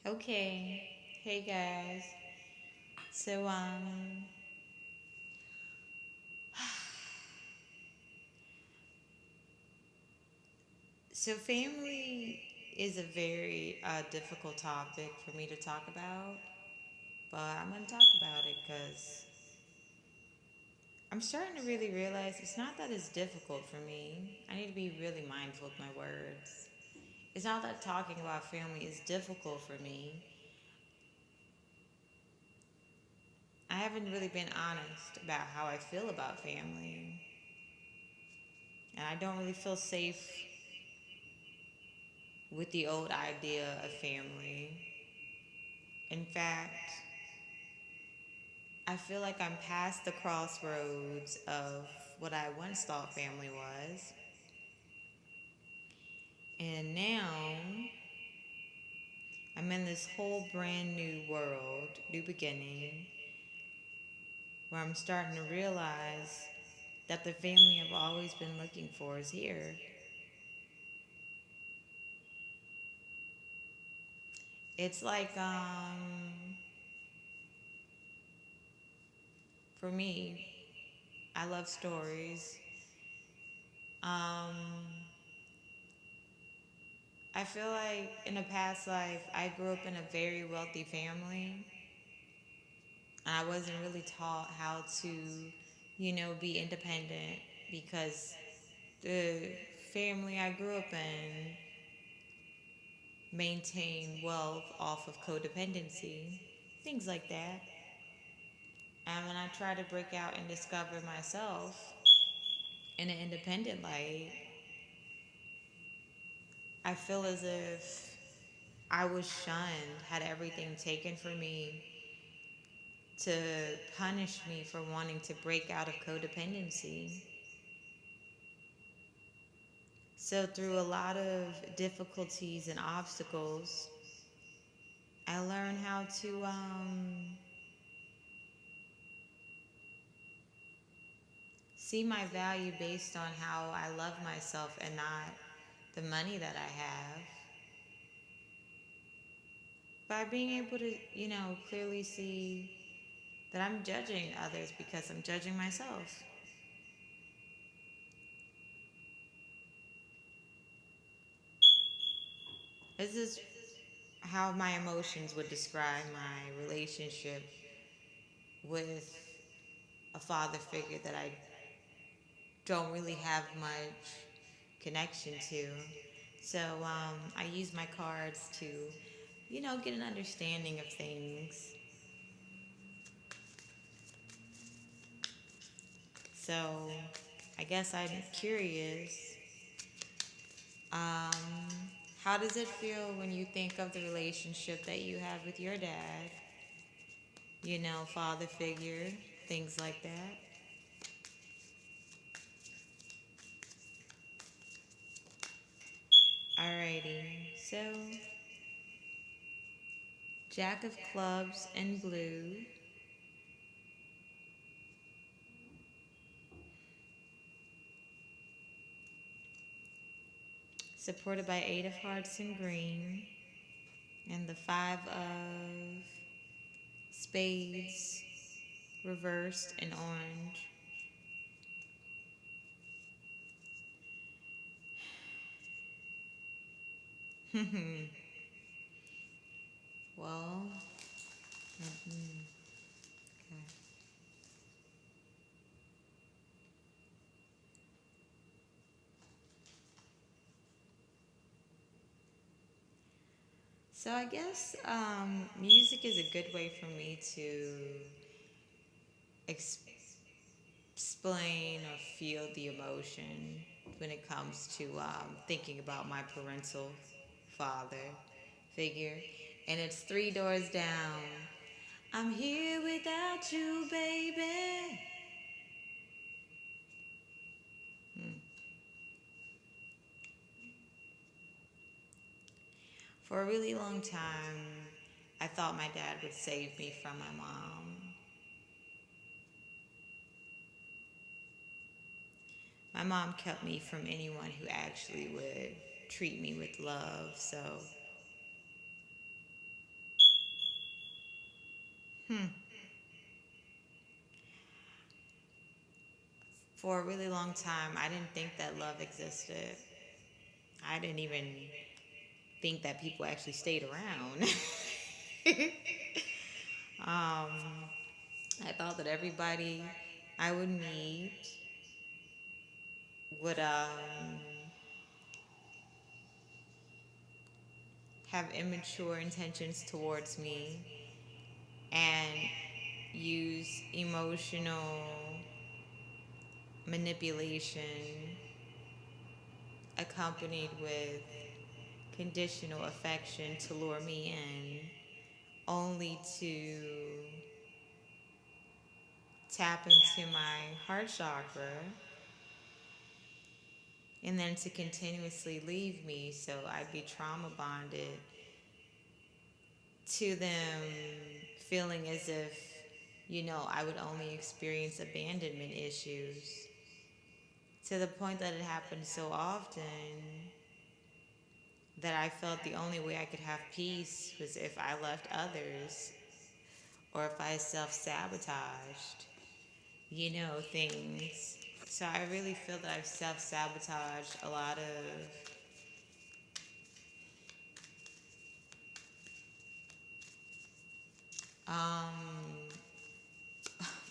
Okay. Hey guys. So so family is a very difficult topic for me to talk about, but I'm going to talk about it cuz I'm starting to really realize it's not that it's difficult for me. I need to be really mindful of my words. It's not that talking about family is difficult for me. I haven't really been honest about how I feel about family. And I don't really feel safe with the old idea of family. In fact, I feel like I'm past the crossroads of what I once thought family was. And now I'm in this whole brand new world, new beginning, where I'm starting to realize that the family I've always been looking for is here. It's like, for me, I love stories. Um, I feel like in a past life, I grew up in a very wealthy family. And I wasn't really taught how to, be independent because the family I grew up in maintained wealth off of codependency, things like that. And when I try to break out and discover myself in an independent light, I feel as if I was shunned, had everything taken from me to punish me for wanting to break out of codependency. So, through a lot of difficulties and obstacles, I learned how to see my value based on how I love myself and not the money that I have. By being able to, clearly see that I'm judging others because I'm judging myself. This is how my emotions would describe my relationship with a father figure that I don't really have much connection to. So I use my cards to, get an understanding of things. So I guess I'm curious. Um, how does it feel when you think of the relationship that you have with your dad? Father figure, things like that. Alrighty, so Jack of Clubs in blue, supported by Eight of Hearts in green, and the Five of Spades reversed in orange. Well, okay. So I guess music is a good way for me to explain or feel the emotion when it comes to thinking about my parental father figure. And it's Three Doors Down. I'm here without you, baby. For a really long time, I thought my dad would save me from my mom. My mom kept me from anyone who actually would treat me with love, so Hmm. For a really long time, I didn't think that love existed. I didn't even think that people actually stayed around. um, I thought that everybody I would meet would have immature intentions towards me and use emotional manipulation accompanied with conditional affection to lure me in, only to tap into my heart chakra and then to continuously leave me, so I'd be trauma bonded to them, feeling as if, I would only experience abandonment issues, to the point that it happened so often that I felt the only way I could have peace was if I left others or if I self sabotaged, things. So I really feel that I've self sabotaged a lot of um,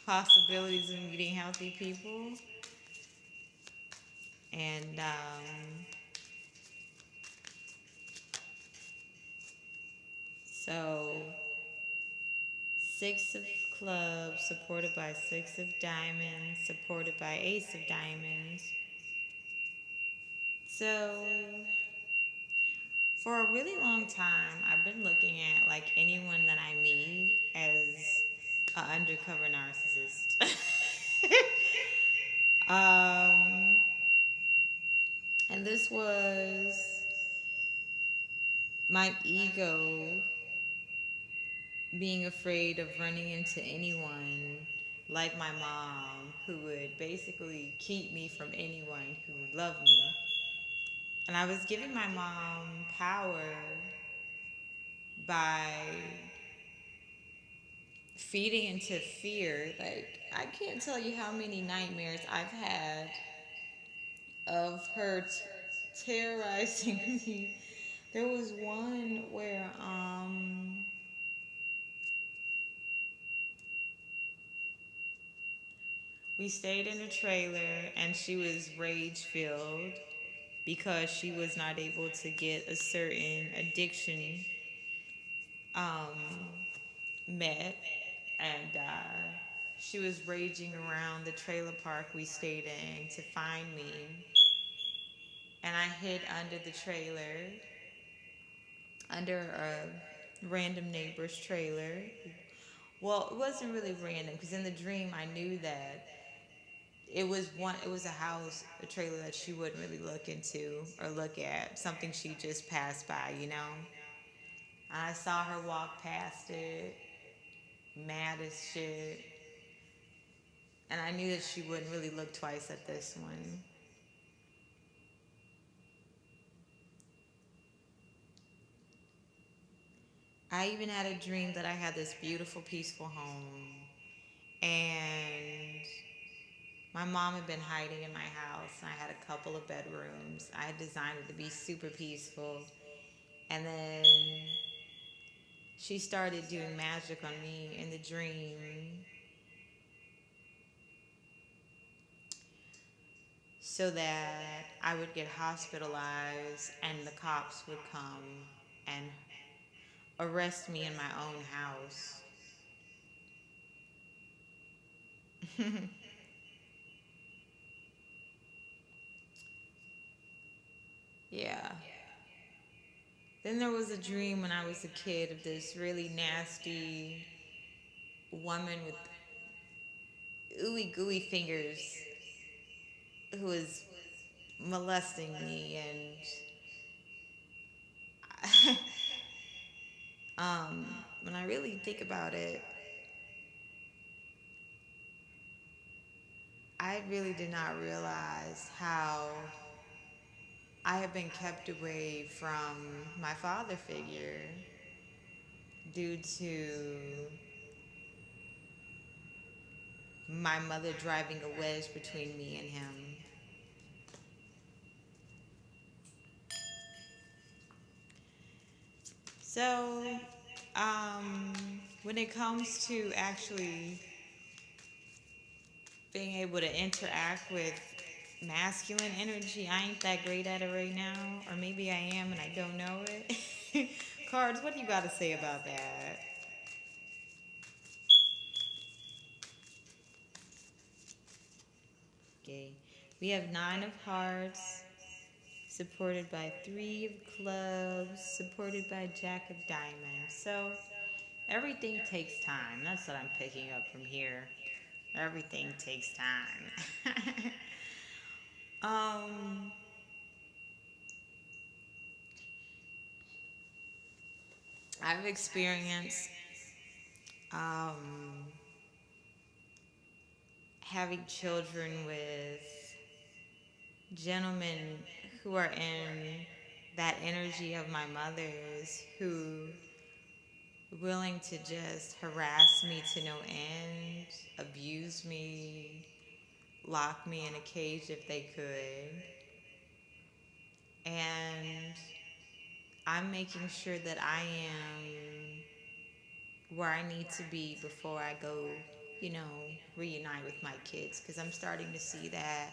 possibilities of meeting healthy people. And so, six of clubs supported by six of diamonds, supported by ace of diamonds. So, for a really long time, I've been looking at like anyone that I meet as an undercover narcissist. um, and this was my ego being afraid of running into anyone like my mom who would basically keep me from anyone who would love me. And I was giving my mom power by feeding into fear. Like, I can't tell you how many nightmares I've had of her terrorizing me. There was one where we stayed in a trailer and she was rage filled because she was not able to get a certain addiction um, met, and she was raging around the trailer park we stayed in to find me, and I hid under the trailer, under a random neighbor's trailer. Well, it wasn't really random because in the dream I knew that it was a house, a trailer that she wouldn't really look into or look at, something she just passed by. I saw her walk past it, mad as shit, and I knew that she wouldn't really look twice at this one. I even had a dream that I had this beautiful, peaceful home, and my mom had been hiding in my house, and I had a couple of bedrooms. I had designed it to be super peaceful, and then she started doing magic on me in the dream so that I would get hospitalized and the cops would come and arrest me in my own house. Yeah. Then there was a dream when I was a kid of this really nasty woman with ooey gooey fingers who was molesting me, and when I really think about it, I really did not realize how I have been kept away from my father figure due to my mother driving a wedge between me and him. So, when it comes to actually being able to interact with masculine energy, I ain't that great at it right now. Or maybe I am and I don't know it. Cards, what do you got to say about that? Okay. We have Nine of Hearts, supported by Three of Clubs, supported by Jack of Diamonds. So everything takes time. That's what I'm picking up from here. Everything takes time. um, I've experienced um, having children with gentlemen who are in that energy of my mother's, who willing to just harass me to no end, abuse me, lock me in a cage if they could. And I'm making sure that I am where I need to be before I go, reunite with my kids. Because I'm starting to see that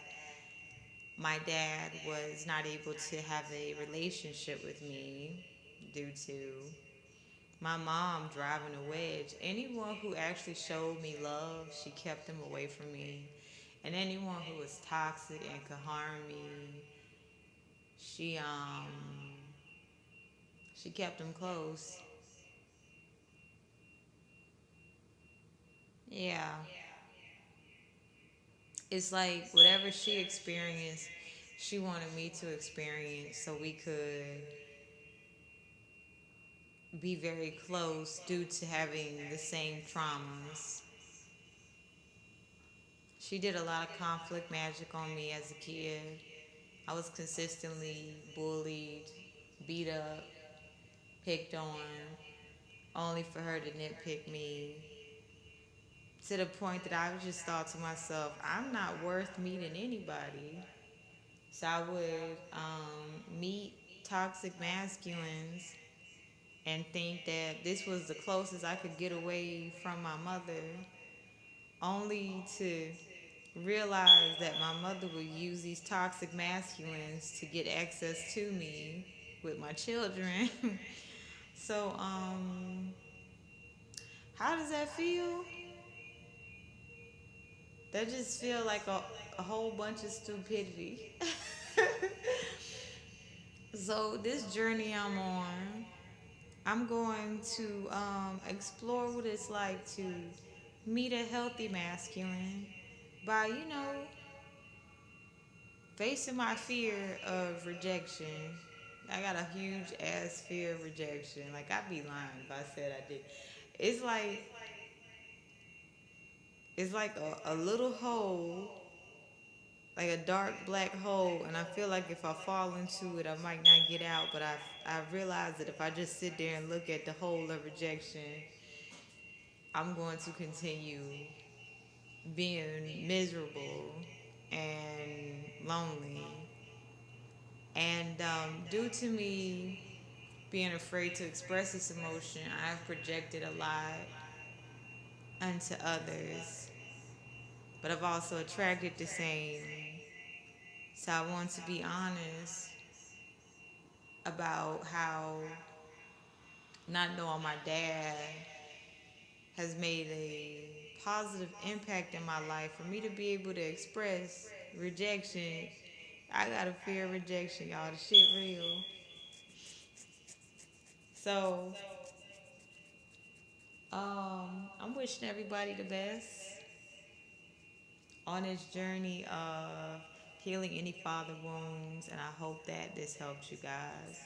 my dad was not able to have a relationship with me due to my mom driving a wedge. Anyone who actually showed me love, she kept them away from me. And anyone who was toxic and could harm me, she um she kept them close. Yeah. It's like whatever she experienced, she wanted me to experience so we could be very close due to having the same traumas. She did a lot of conflict magic on me as a kid. I was consistently bullied, beat up, picked on, only for her to nitpick me to the point that I just thought to myself, I'm not worth meeting anybody. So I would meet toxic masculines and think that this was the closest I could get away from my mother, only to realize that my mother would use these toxic masculines to get access to me with my children. So, how does that feel? That just feel like a whole bunch of stupidity. So this journey I'm on, I'm going to explore what it's like to meet a healthy masculine by, facing my fear of rejection. I got a huge ass fear of rejection. Like, I'd be lying if I said I did. It's like a little hole, like a dark black hole, and I feel like if I fall into it, I might not get out. But I realize that if I just sit there and look at the hole of rejection, I'm going to continue being miserable and lonely. And due to me being afraid to express this emotion, I've projected a lot unto others, but I've also attracted the same. So I want to be honest about how not knowing my dad has made a positive impact in my life. For me to be able to express rejection, I got a fear of rejection, y'all. The shit real. So, I'm wishing everybody the best on this journey of healing any father wounds, and I hope that this helps you guys.